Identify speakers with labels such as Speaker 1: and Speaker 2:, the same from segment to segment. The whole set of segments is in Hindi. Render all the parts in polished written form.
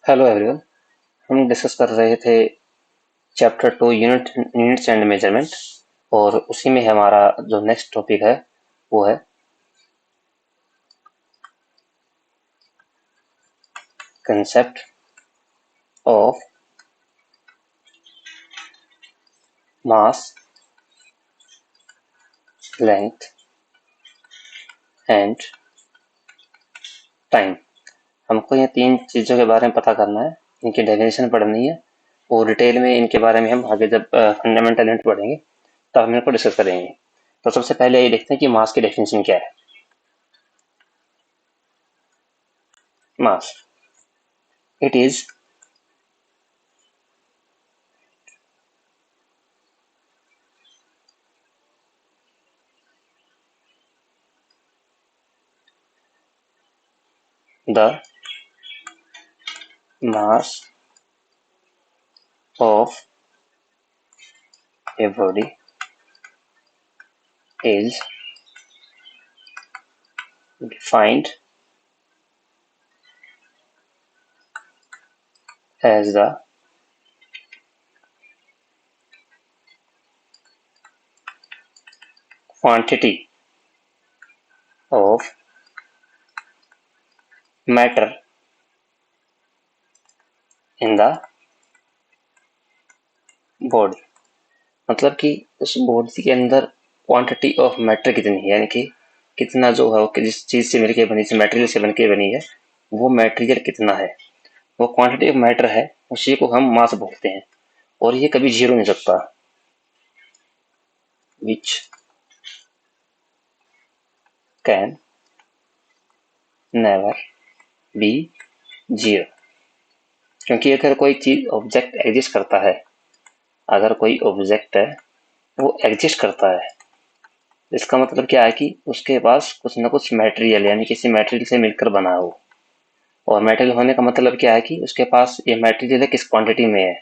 Speaker 1: Hello everyone. हम डिस्कस कर रहे थे चैप्टर 2 यूनिट्स एंड मेजरमेंट, और उसी में हमारा जो नेक्स्ट टॉपिक है वो है concept of mass, length and time. हमको ये तीन चीज़ों के बारे में पता करना है, इनकी डेफिनेशन पढ़नी है, और डिटेल में इनके बारे में हम आगे जब फंडामेंटल यूनिट पढ़ेंगे तब हम इनको डिस्कस करेंगे। तो सबसे पहले ये देखते हैं कि मास की डेफिनेशन क्या है। Mass, it is the mass of a body is defined as the quantity of matter in the body। मतलब कि उस बॉडी के अंदर क्वांटिटी ऑफ मैटर कितनी है, यानी कि कितना जो है वो जिस चीज से मिलकर बनी, जिस मटेरियल से बनके बनी है, वो मटेरियल कितना है, वो क्वांटिटी ऑफ मैटर है, उसी को हम मास बोलते हैं। और ये कभी जीरो नहीं सकता, which can never be zero. क्योंकि अगर कोई चीज ऑब्जेक्ट एग्जिस्ट करता है, अगर कोई ऑब्जेक्ट है वो एग्जिस्ट करता है, इसका मतलब क्या है कि उसके पास कुछ ना कुछ मटेरियल, यानी किसी मटेरियल से मिलकर बना हो। और मटेरियल होने का मतलब क्या है कि उसके पास ये मटेरियल है, किस क्वांटिटी में है,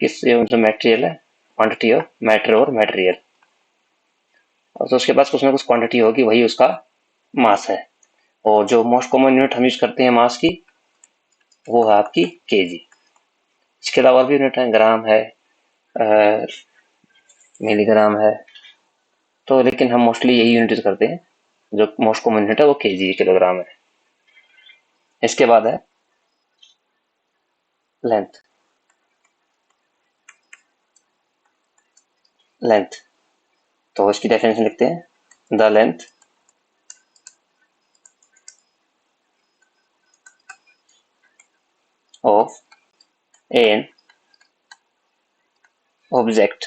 Speaker 1: किस जो मटेरियल है, क्वांटिटी ऑफ मैटर और मटेरियल। और तो उसके पास कुछ ना कुछ क्वांटिटी होगी, वही उसका मास है। और जो मोस्ट कॉमन यूनिट हम यूज करते हैं मास की, वो है आपकी केजी। इसके अलावा भी यूनिट है, ग्राम है, मिलीग्राम है, तो लेकिन हम मोस्टली यही यूनिट यूज करते हैं। जो मोस्ट कॉमन यूनिट है वो केजी, किलोग्राम है। इसके बाद है लेंथ। लेंथ, तो इसकी डेफिनेशन लिखते हैं, the length of an object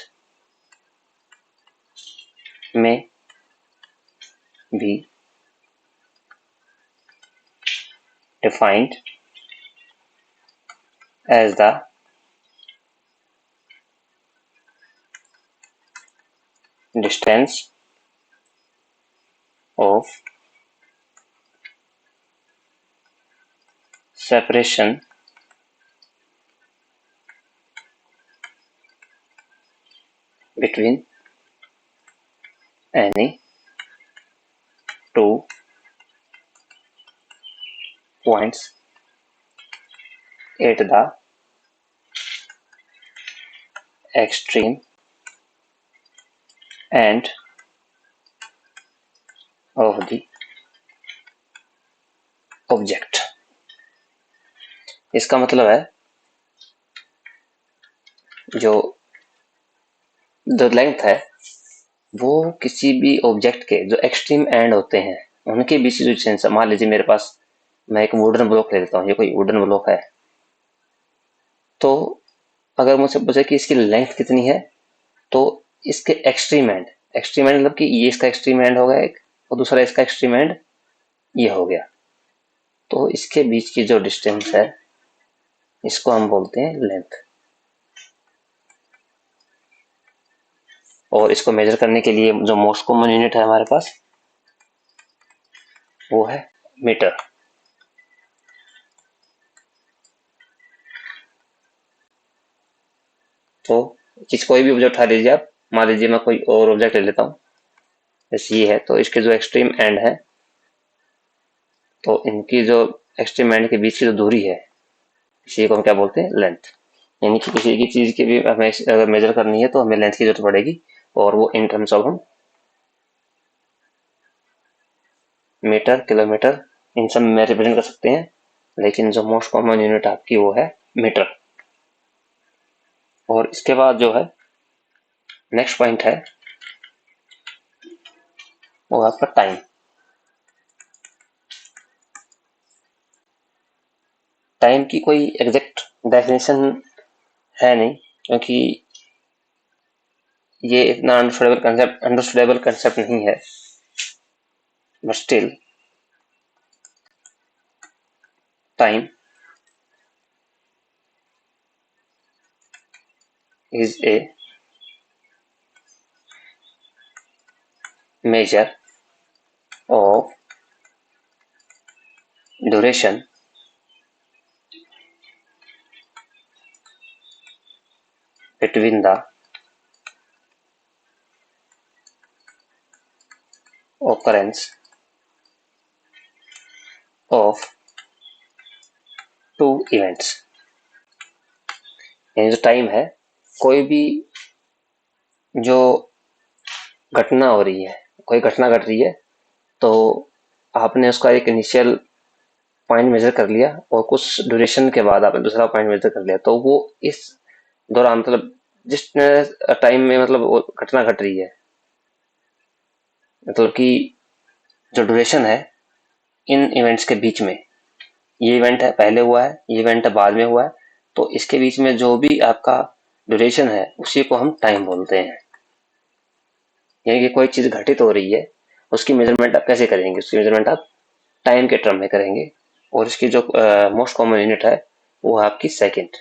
Speaker 1: में B defined as the distance of separation between any two points at the extreme end of the object। इसका मतलब है जो जो लेंथ है वो किसी भी ऑब्जेक्ट के जो एक्सट्रीम एंड होते हैं उनके बीच की जो डिस्टेंस है। मान लीजिए मेरे पास, मैं एक वुडन ब्लॉक ले लेता हूँ, ये कोई वुडन ब्लॉक है, तो अगर मुझसे पूछे कि इसकी लेंथ कितनी है, तो इसके एक्सट्रीम एंड मतलब कि ये इसका एक्सट्रीम एंड हो गया एक, और दूसरा इसका एक्सट्रीम एंड ये हो गया, तो इसके बीच की जो डिस्टेंस है इसको हम बोलते हैं लेंथ। और इसको मेजर करने के लिए जो मोस्ट कॉमन यूनिट है हमारे पास वो है मीटर। तो किस कोई भी ऑब्जेक्ट उठा लीजिए आप, मान लीजिए मैं कोई और ऑब्जेक्ट ले लेता हूँ, जैसे ये है, तो इसके जो एक्सट्रीम एंड है तो इनकी जो एक्सट्रीम एंड के बीच की जो दूरी है, इसी को हम क्या बोलते हैं, लेंथ। यानी कि किसी की चीज की भी हमें अगर मेजर करनी है तो हमें लेंथ की जरूरत पड़ेगी, और वो इन टर्म्स ऑफ हम मीटर, किलोमीटर, इन सब में रिप्रेजेंट कर सकते हैं, लेकिन जो मोस्ट कॉमन यूनिट आपकी वो है मीटर। और इसके बाद जो है नेक्स्ट पॉइंट है वो आपका टाइम। टाइम की कोई एग्जैक्ट डेफिनेशन है नहीं, क्योंकि ये इतना अंडरस्टैंडेबल कंसेप्ट नहीं है, but still time is a measure of duration between the occurrence of two events। यानी जो टाइम है, कोई भी जो घटना हो रही है, कोई घटना घट रही है, तो आपने उसका एक इनिशियल पॉइंट मेजर कर लिया और कुछ ड्यूरेशन के बाद आपने दूसरा पॉइंट मेजर कर लिया, तो वो इस दौरान मतलब जिस टाइम में मतलब वो घटना घट रही है, मतलब कि जो ड्यूरेशन है इन इवेंट्स के बीच में, ये इवेंट है पहले हुआ है, ये इवेंट है बाद में हुआ है, तो इसके बीच में जो भी आपका ड्यूरेशन है उसी को हम टाइम बोलते हैं। यानी कि कोई चीज घटित हो रही है, उसकी मेजरमेंट आप कैसे करेंगे, उसकी मेजरमेंट आप टाइम के टर्म में करेंगे, और इसकी जो मोस्ट कॉमन यूनिट है वो है आपकी सेकेंड।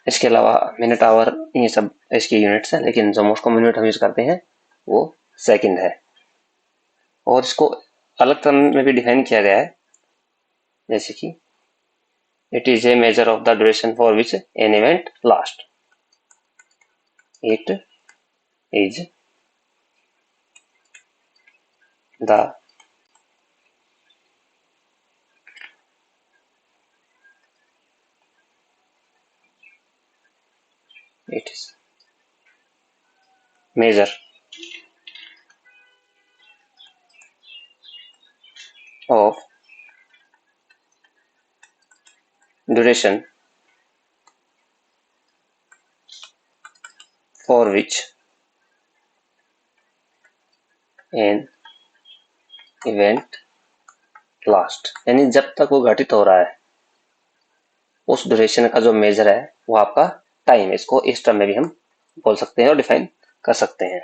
Speaker 1: इसके अलावा मिनट, आवर, ये सब इसकी यूनिट्स हैं, लेकिन जो मोस्ट कॉमन यूनिट हम यूज करते हैं वो सेकेंड है। और इसको अलग टर्म में भी डिफाइन किया गया है, जैसे कि it is a measure of the duration for which an event last. It is the it is measure of duration for which an event last. यानी जब तक वो घटित हो रहा है उस ड्यूरेशन का जो मेजर है वो आपका टाइम है। इसको इस टर्म में भी हम बोल सकते हैं और डिफाइन कर सकते हैं।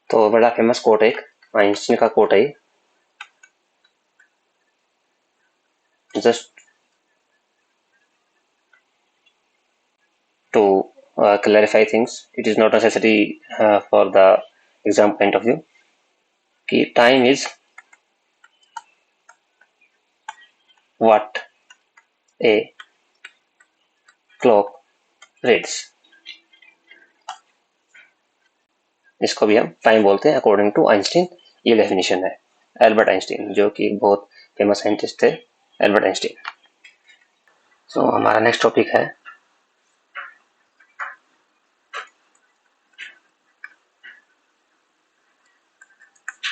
Speaker 1: तो बड़ा फेमस कोट है, एक आइंस्टीन का कोट है, just to clarify things, it is not necessary for the exam point of view, कि time is what a clock reads. इसको भी हम टाइम बोलते हैं अकॉर्डिंग टू आइंस्टीन। ये डेफिनेशन है एल्बर्ट आइंस्टीन, जो कि बहुत फेमस साइंटिस्ट थे, एल्बर्ट आइंस्टीन। सो हमारा नेक्स्ट टॉपिक है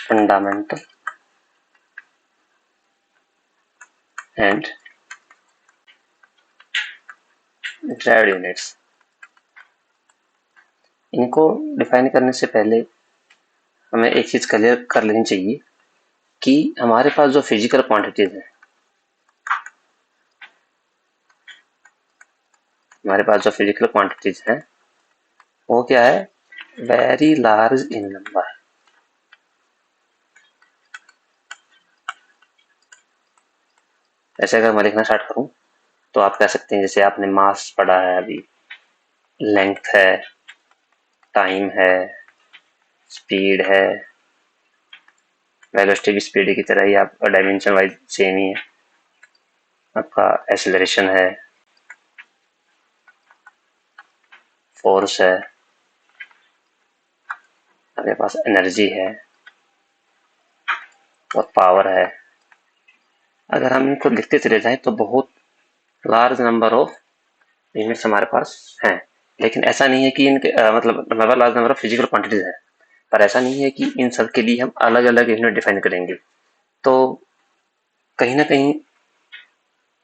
Speaker 1: फंडामेंटल एंड ड्राइव्ड यूनिट्स। इनको डिफाइन करने से पहले हमें एक चीज क्लियर कर लेनी चाहिए कि हमारे पास जो फिजिकल क्वांटिटीज है, हमारे पास जो फिजिकल क्वांटिटीज हैं वो क्या है, वेरी लार्ज इन नंबर। ऐसे अगर मैं लिखना स्टार्ट करूं तो आप कह सकते हैं, जैसे आपने मास पढ़ा है अभी, लेंथ है, टाइम है, स्पीड है, वेलोसिटी भी स्पीड की तरह ही आपका डायमेंशन वाइज सेम ही है, आपका एक्सेलरेशन है, फोर्स है, हमारे पास एनर्जी है और पावर है। अगर हम इनको लिखते चले जाएं तो बहुत लार्ज नंबर ऑफ यूनिट्स हमारे पास हैं। लेकिन ऐसा नहीं है कि इनके मतलब हमारे पास large number of physical quantities है, पर ऐसा नहीं है कि इन सब के लिए हम अलग अलग यूनिट डिफाइन करेंगे। तो कहीं ना कहीं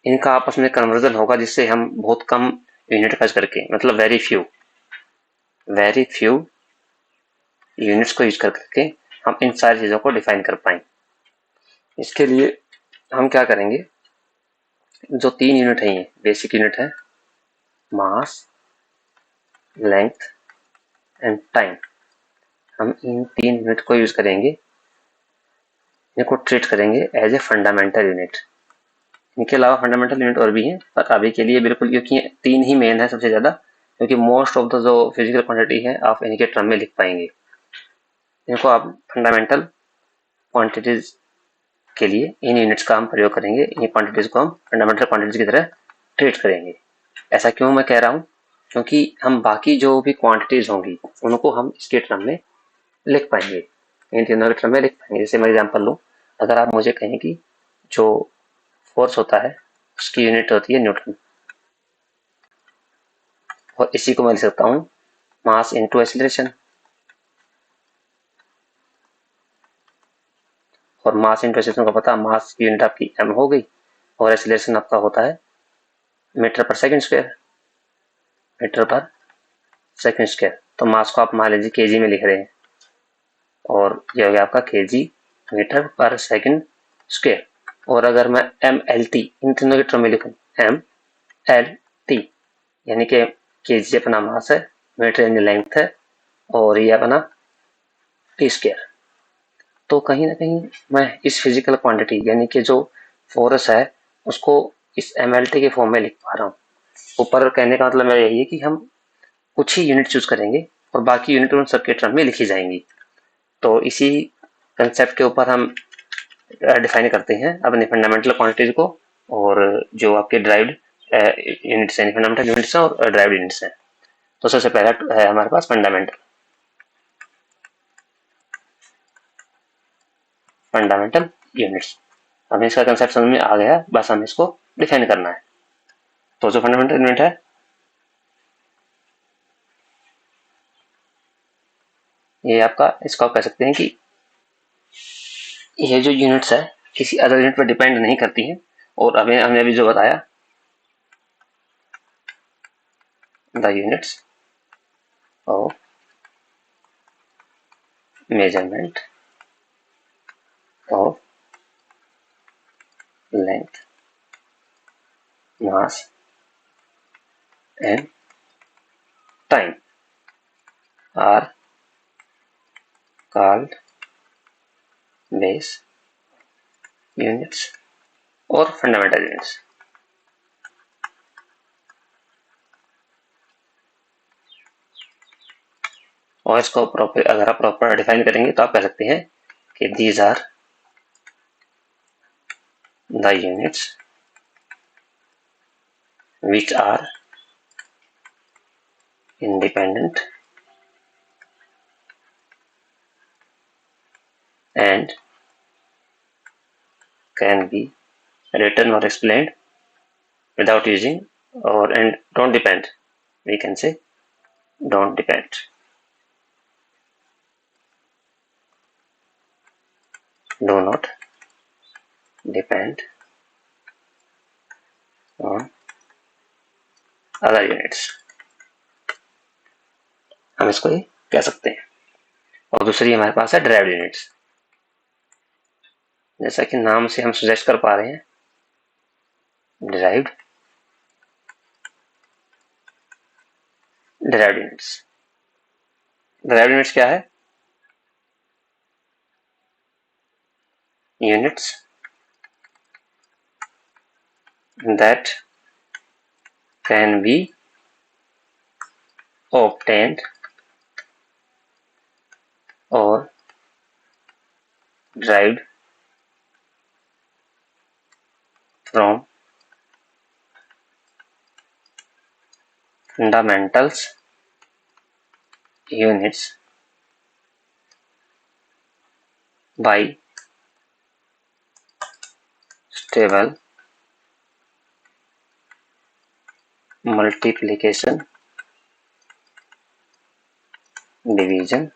Speaker 1: इनका आपस में कन्वर्जन होगा, जिससे हम बहुत कम यूनिट खर्च करके, मतलब वेरी फ्यू यूनिट्स को यूज करके हम इन सारी चीजों को डिफाइन कर पाए। इसके लिए हम क्या करेंगे, जो 3 यूनिट है, ये बेसिक यूनिट है, मास, लेंथ एंड टाइम। हम इन 3 यूनिट को यूज करेंगे, इनको ट्रीट करेंगे एज ए फंडामेंटल यूनिट। इनके अलावा फंडामेंटल यूनिट और भी हैं, पर अभी के लिए बिल्कुल, क्योंकि 3 ही मेन है सबसे ज्यादा, क्योंकि मोस्ट ऑफ द जो फिजिकल क्वांटिटी है आप इनके टर्म में लिख पाएंगे। इनको आप फंडामेंटल क्वांटिटीज के लिए इन यूनिट्स का हम प्रयोग करेंगे, इन क्वांटिटीज को हम फंडामेंटल क्वांटिटीज की तरह ट्रीट करेंगे। ऐसा क्यों मैं कह रहा हूँ, क्योंकि हम बाकी जो भी क्वांटिटीज होंगी उनको हम इसके टर्म में लिख पाएंगे, इन तीनों के टर्म में लिख पाएंगे। जैसे मैं एग्जाम्पल लूँ, अगर आप मुझे कहें कि जो फोर्स होता है उसकी यूनिट होती है न्यूटन, और इसी को मैं लिख सकता हूँ मास इनटू एक्सीलरेशन। और मास इनटू एक्सीलरेशन का पता, मास की यूनिट आपकी एम हो गई और एक्सीलरेशन आपका होता है मीटर पर सेकंड स्क्वायर, मीटर पर सेकंड स्क्वायर। तो मास को आप मान लीजिए केजी में लिख रहे हैं, और ये हो गया आपका केजी मीटर पर सेकंड स्क्वायर। और अगर मैं एम एल टी इन तीनों के टर्म में लिखूं, एम एल टी यानी कि केजी अपना मास है, मीटर यानी लेंथ है, और ये अपना टी स्क्वायर। तो कहीं ना कहीं मैं इस फिजिकल क्वांटिटी यानी कि जो फोर्स है उसको इस एमएलटी के फॉर्म में लिख पा रहा हूँ। ऊपर कहने का मतलब मेरा यही है कि हम कुछ ही यूनिट चूज करेंगे और बाकी यूनिट उन सबके टर्म में लिखी जाएंगी। तो इसी कंसेप्ट के ऊपर हम डिफाइन करते हैं अपने फंडामेंटल क्वांटिटीज को, और जो आपके ड्राइव्ड यूनिट्स हैं, फंडामेंटल यूनिट्स हैं और ड्राइव्ड यूनिट्स हैं। तो सबसे पहला है हमारे पास फंडामेंटल यूनिट्स। हमें इसका कंसेप्ट समझ में आ गया, बस हमें इसको डिफाइन करना है। तो जो फंडामेंटल यूनिट है, ये आपका, इसको आप कह सकते हैं कि ये जो यूनिट्स है किसी अदर यूनिट पर डिपेंड नहीं करती हैं। और हमें हमने अभी जो बताया, the units of measurement of length, mass and time are called base units और फंडामेंटल यूनिट्स। और इसको प्रॉपर, अगर आप प्रॉपर डिफाइन करेंगे तो आप कह सकते हैं कि these are the units which are independent and can be written or explained without using, or and don't depend, we can say don't depend, do not depend on other units, हम इसको ही कह सकते हैं। और दूसरी हमारे पास है ड्राइव्ड यूनिट्स। जैसा कि नाम से हम सजेस्ट कर पा रहे हैं, derived derived units. Derived units क्या है? Units that can be obtained or derived from fundamentals units by stable multiplication division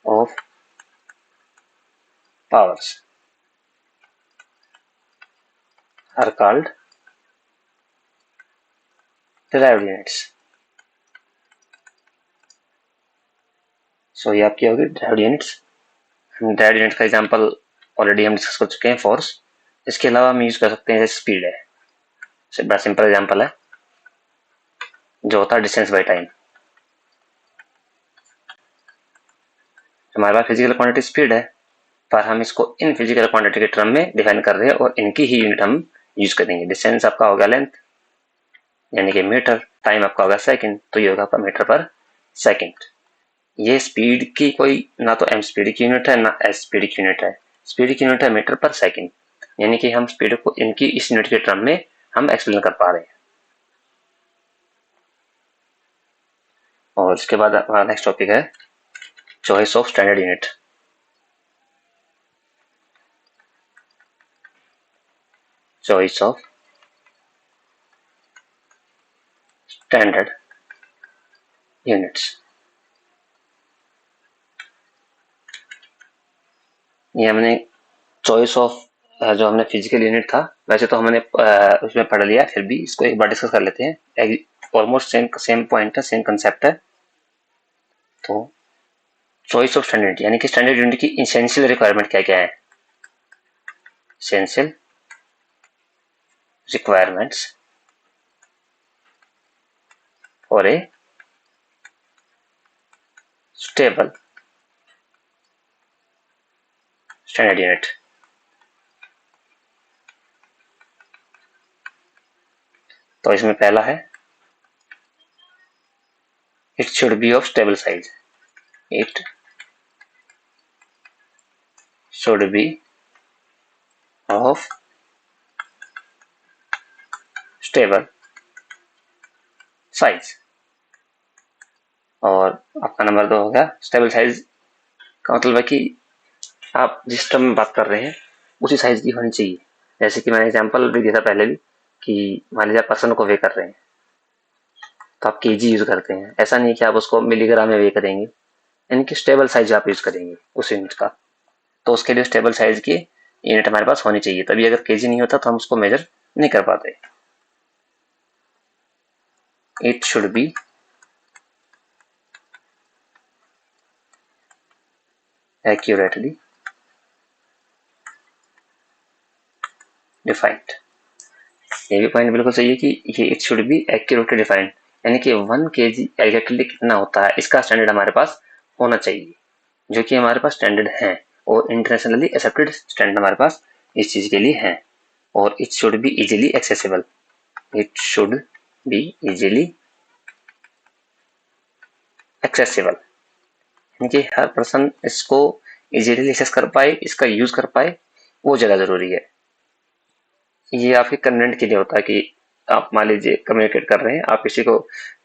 Speaker 1: of powers are called derived units. So ये आपकी होगी derived units. derived units का एग्जांपल ऑलरेडी हम डिस्कस कर चुके हैं फोर्स. इसके अलावा हम यूज कर सकते हैं जैसे स्पीड है. बड़ा सिंपल एग्जांपल है जो होता है डिस्टेंस बाय टाइम. हमारे पास फिजिकल क्वांटिटी स्पीड है पर हम इसको इन फिजिकल क्वांटिटी के टर्म में डिफाइन कर रहे हैं और इनकी ही यूनिट हम यूज करेंगे. डिस्टेंस आपका होगा लेंथ यानी कि मीटर, टाइम आपका होगा सेकंड, तो ये होगा आपका मीटर पर सेकंड. ये स्पीड की कोई ना तो एम स्पीड की यूनिट है ना एस स्पीड की यूनिट है. स्पीड की यूनिट है मीटर पर सेकंड, यानी कि हम स्पीड को इनकी इस यूनिट के टर्म में हम एक्सप्लेन कर पा रहे हैं. और उसके बाद हमारा नेक्स्ट टॉपिक है choice of standard unit. Choice of standard units. ये हमने चॉइस ऑफ जो हमने फिजिकल यूनिट था वैसे तो हमने उसमें पढ़ लिया, फिर भी इसको एक बार डिस्कस कर लेते हैं. ऑलमोस्ट सेम पॉइंट है, सेम कंसेप्ट है. तो चॉइस ऑफ स्टैंडर्ड यानी कि स्टैंडर्ड यूनिट की इसेंशियल रिक्वायरमेंट क्या क्या है. Essential requirements for a stable standard unit. तो इसमें पहला है it should be of stable size. It should be of stable size. और आपका नंबर 2 हो गया स्टेबल साइज का मतलब है कि आप जिस टर्म में बात कर रहे हैं उसी साइज की होनी चाहिए. जैसे कि मैंने एग्जांपल भी दिया था पहले भी कि मान लीजिए आप पर्सन को वे कर रहे हैं तो आप केजी यूज करते हैं. ऐसा नहीं कि आप उसको मिलीग्राम में वे करेंगे, यानी कि स्टेबल साइज आप यूज करेंगे उस यूनिट का. तो उसके लिए स्टेबल साइज की यूनिट हमारे पास होनी चाहिए, तभी अगर केजी नहीं होता तो हम उसको मेजर नहीं कर पाते. It should be accurately defined. ये भी पॉइंट बिल्कुल सही है कि ये it should be accurately defined, यानी कि 1 kg एग्जैक्टली कितना होता है इसका स्टैंडर्ड हमारे पास होना चाहिए, जो कि हमारे पास स्टैंडर्ड है और इंटरनेशनली एक्सेप्टेड स्टैंडर्ड हमारे पास इस चीज के लिए है. और it should be easily accessible. It should be easily accessible, यानी कि हर पर्सन इसको इजीली एक्सेस कर पाए, इसका यूज कर पाए, वो ज्यादा जरूरी है. ये आपके कन्वेंट के लिए होता है कि आप मान लीजिए कम्युनिकेट कर रहे हैं, आप किसी को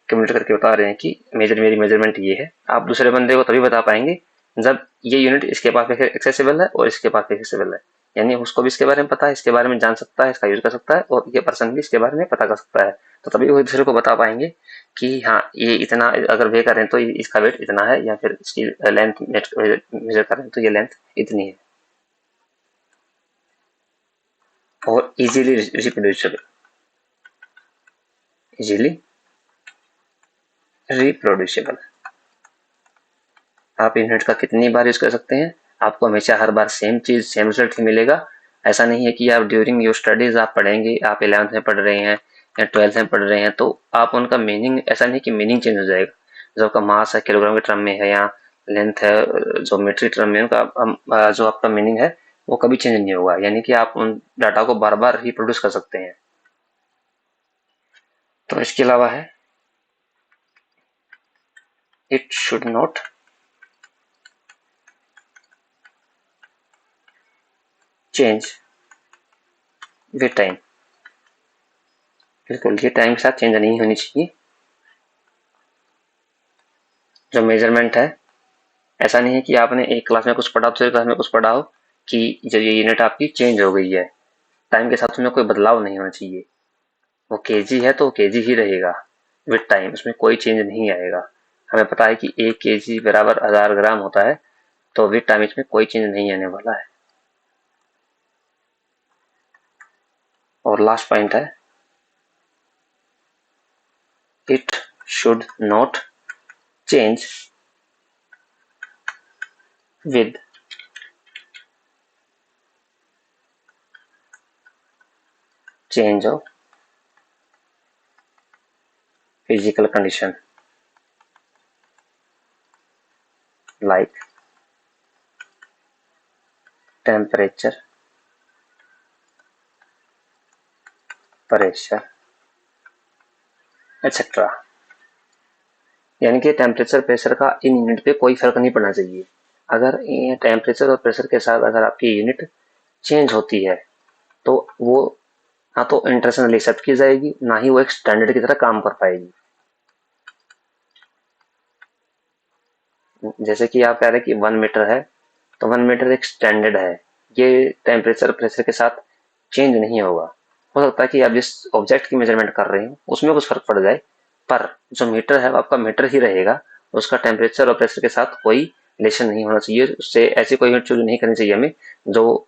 Speaker 1: कम्युनिकेट करके बता रहे हैं कि मेरी मेजरमेंट ये है. आप दूसरे बंदे को तभी बता पाएंगे जब ये यूनिट इसके पास एक्सेसिबल है और इसके पास एक्सेसिबल है, यानी उसको भी इसके बारे में पता है, इसके बारे में जान सकता है, इसका यूज कर सकता है और ये पर्सन भी इसके बारे में पता कर सकता है. तो तभी वो दूसरे को बता पाएंगे कि हाँ ये इतना अगर वे करें तो इसका वेट इतना है, या फिर इसकी लेंथ मेजर करें तो ये लेंथ इतनी है. और इजीली रिप्रोड्यूसिबल. इजीली रिप्रोड्यूसिबल, आप यूनिट का कितनी बार यूज कर सकते हैं, आपको हमेशा हर बार सेम चीज सेम रिजल्ट ही मिलेगा. ऐसा नहीं है कि आप ड्यूरिंग योर स्टडीज आप पढ़ेंगे, आप 11th में पढ़ रहे हैं या 12th में पढ़ रहे हैं तो आप उनका मीनिंग, ऐसा नहीं कि मीनिंग चेंज हो जाएगा. जो आपका मास है किलोग्राम के टर्म में है या लेंथ है जो मीट्रिक टर्म में, उनका जो आपका मीनिंग है वो कभी चेंज नहीं होगा, यानी कि आप उन डाटा को बार बार रिप्रोड्यूस कर सकते हैं. तो इसके अलावा है it should not change with time. बिल्कुल ये टाइम के साथ चेंज नहीं होनी चाहिए. जो मेजरमेंट है, ऐसा नहीं है कि आपने एक क्लास में कुछ पढ़ा दूसरी क्लास में कुछ पढ़ा हो कि जब ये यूनिट आपकी चेंज हो गई है, टाइम के साथ उसमें कोई बदलाव नहीं होना चाहिए। वो केजी है तो केजी ही रहेगा विद टाइम, उसमें कोई चेंज नहीं आएगा। हमें पता है कि 1 केजी बराबर 1000 ग्राम होता है, तो विद टाइम इसमें कोई चेंज नहीं आने वाला है। और लास्ट पॉइंट है, it should not change with change of physical condition like temperature, pressure, etc. यानी कि टेम्परेचर प्रेशर का इन यूनिट पे कोई फर्क नहीं पड़ना चाहिए। अगर टेम्परेचर और प्रेशर के साथ अगर आपकी यूनिट चेंज होती है तो वो ना तो इंटरनेशनल एक्सेप्ट की जाएगी, ना ही वो एक स्टैंडर्ड की तरह काम कर पाएगी। जैसे कि आप कह रहे हैं कि 1 मीटर है, तो 1 मीटर एक स्टैंडर्ड है, ये टेम्परेचर प्रेशर के साथ चेंज नहीं होगा। हो सकता है कि आप जिस ऑब्जेक्ट की मेजरमेंट कर रहे हो उसमें कुछ फर्क पड़ जाए, पर जो मीटर है वो आपका मीटर ही रहेगा, उसका टेम्परेचर और प्रेशर के साथ कोई रिलेशन नहीं होना चाहिए। उससे ऐसी कोई यूनिट चूज नहीं करनी चाहिए हमें जो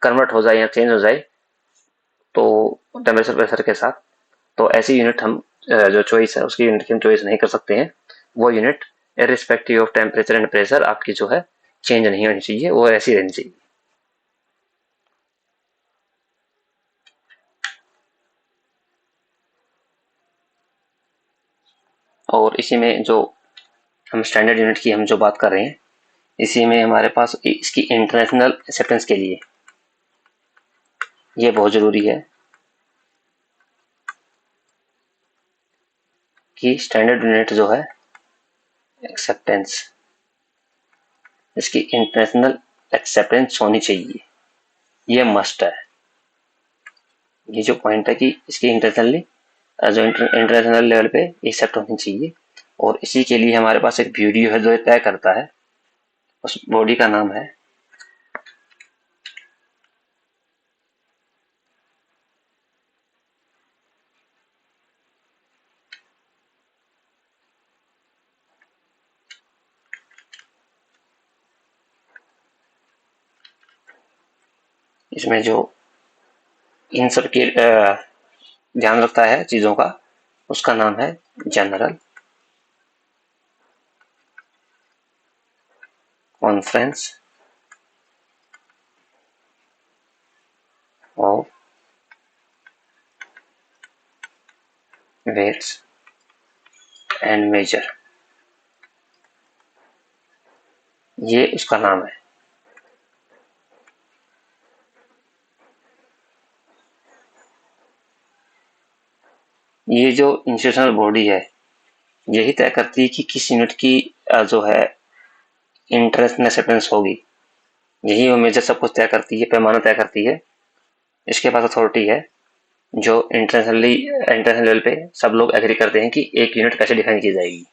Speaker 1: कन्वर्ट हो जाए या चेंज हो जाए तो टेम्परेचर प्रेशर के साथ। तो ऐसी यूनिट हम जो चॉइस है उसकी यूनिट की हम चॉइस नहीं कर सकते हैं। वो unit irrespective of temperature and pressure आपकी जो है चेंज नहीं होनी चाहिए, वो ऐसी रहनी चाहिए। और इसी में जो हम स्टैंडर्ड यूनिट की हम जो बात कर रहे हैं, इसी में हमारे पास इसकी इंटरनेशनल एक्सेप्टेंस के लिए ये बहुत जरूरी है कि स्टैंडर्ड यूनिट जो है एक्सेप्टेंस, इसकी इंटरनेशनल एक्सेप्टेंस होनी चाहिए, ये मस्ट है। ये जो पॉइंट है कि इसकी इंटरनेशनली जो इंटरनेशनल लेवल पे एक्सेप्ट होनी चाहिए। और इसी के लिए हमारे पास एक वीडियो है जो तय करता है, उस बॉडी का नाम है इसमें जो इन सब के ध्यान रखता है चीजों का, उसका नाम है general conference of weights and measure, ये उसका नाम है। ये जो इंस्टीट्यूशनल बॉडी है यही तय करती है कि किस यूनिट की जो है इंटरनेशनल एक्सेप्टेंस होगी। यही वो मेजर सब कुछ तय करती है, पैमाना तय करती है। इसके पास अथॉरिटी है जो इंटरनेशनल लेवल पे सब लोग एग्री करते हैं कि एक यूनिट कैसे डिफाइन की जाएगी।